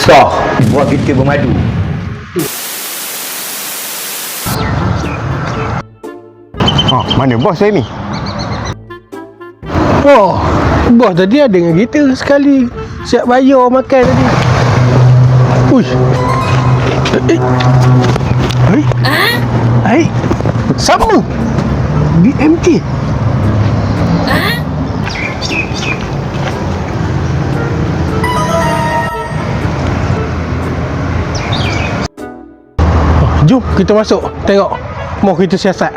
Sah, buat kita bermadu. Mana bos saya ni? Oh, bos tadi ada dengan kita sekali. Siap bayar makan tadi. Uish. Sama. BMT. Jom kita masuk. Tengok. Mau kita siasat.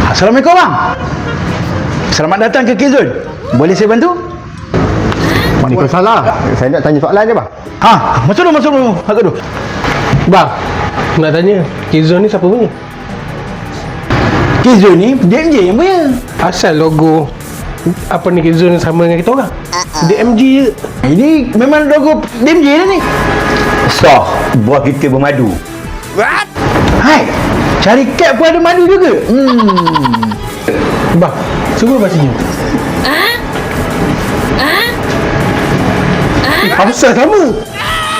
Assalamualaikum bang. Selamat datang ke K-Zone. Boleh saya bantu? Waalaikumsalam. Saya nak tanya soalan je bang. Masuk dulu. Bang, nak tanya, K-Zone ni siapa punya? K-Zone ni DMJ yang punya. Asal logo apa ni K-Zone sama dengan kita orang? DMG je. Ini memang logo DMJ dah ni. Sah, buat kita bermadu. What? Hai, cari kat pun ada madu juga. Bang, cuba baca senyum. Asal sama?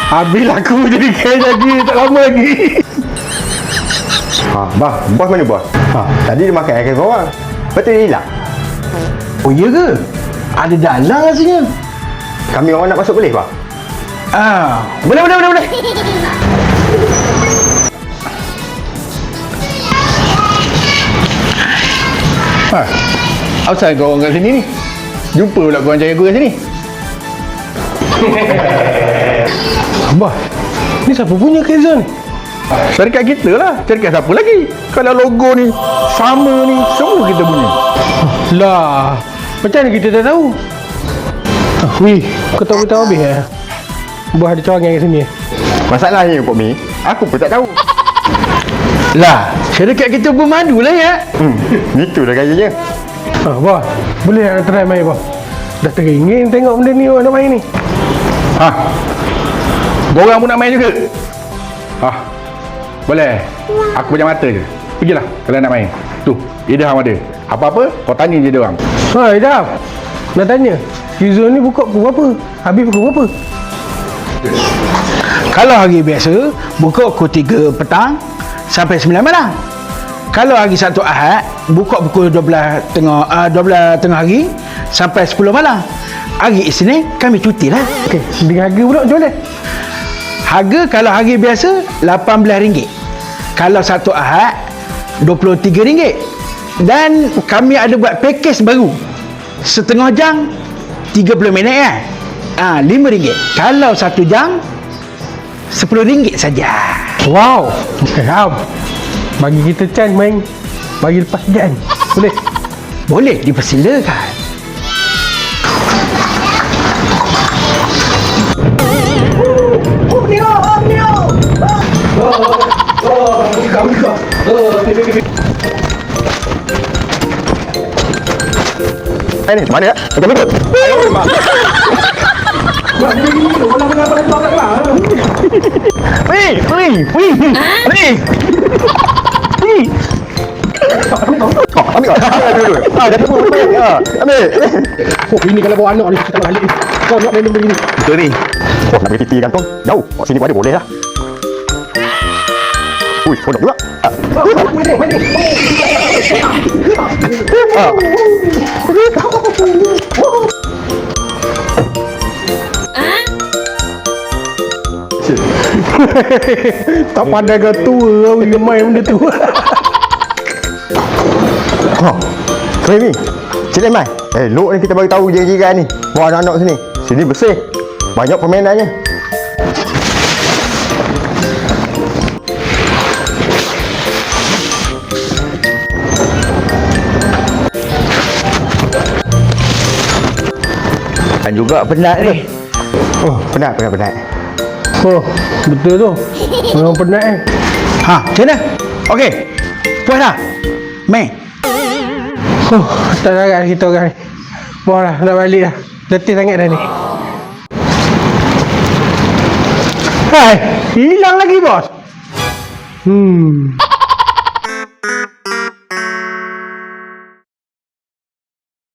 Habislah aku jadi kain lagi, tak lama lagi. Bang, bos mana bos? Tadi dia makan air korang. Betul dia hilang? Oh iya ke? Ada dalang rasanya. Kami orang nak masuk boleh bang? Boleh. Asal kau orang kat sini ni? Jumpa pula korang cari aku kat sini. Abah, ni siapa punya K-Zone? Syarikat kita lah. Syarikat siapa lagi? Kalau logo ni sama ni, semua kita punya. Lah, macam mana kita tak tahu? Wih, kau tahu habis Buah ada cawangan kat sini. Masalahnya Pok Mi, aku pun tak tahu. Lah, syarikat kita bermadu lah ya. Gitu dah gayanya. Bos, boleh nak try main bos? Dah teringin tengok benda ni orang nak main ni. Korang pun nak main juga? Boleh. Aku pejam mata je. Pergilah kalau nak main. Tu, Idham ada. Apa-apa, kau tanya je dia orang. Idham, nak tanya, K-Zone ni buka pukul berapa? Habis pukul berapa? Kalau hari biasa, buka pukul 3 petang sampai 9 malam. Kalau hari Sabtu Ahad, buka pukul 12 tengah hari sampai 10 malam. Hari Isnin, kami cuti lah. Okey, dengan harga pula macam mana? Harga kalau hari biasa, RM18. Kalau Sabtu Ahad, RM23. Dan kami ada buat pakej baru. Setengah jam, 30 minit kan? RM5. Kalau 1 jam, RM10 saja. Wow, Idham, bagi kita chance main bagi lepas hujan. Boleh? Boleh, dipersilakan. Ni, mana ya? Macam ikut. Ambil. Dah tunggu. Ambil. Ini kalau bawa anak ni kita tak balik. Kau nak main begini. Betul ni. Nak pergi pipi kantong. Jauh. Sini pun ada boleh lah. Kodok juga. Tak pandai ke tua kau main benda tu. Ni. Cik Leman. Elok ni kita bagi tahu jiran ni. Bawa anak-anak sini. Sini bersih. Banyak permainannya. Dan juga penat ni. Penat. Betul tu. Memang penat Macam mana? Okey. Puas dah? Main. Tak larat kita orang ni. Wah dah, nak balik dah. Letih sangat dah ni. Hai, hilang lagi bos. Hmm.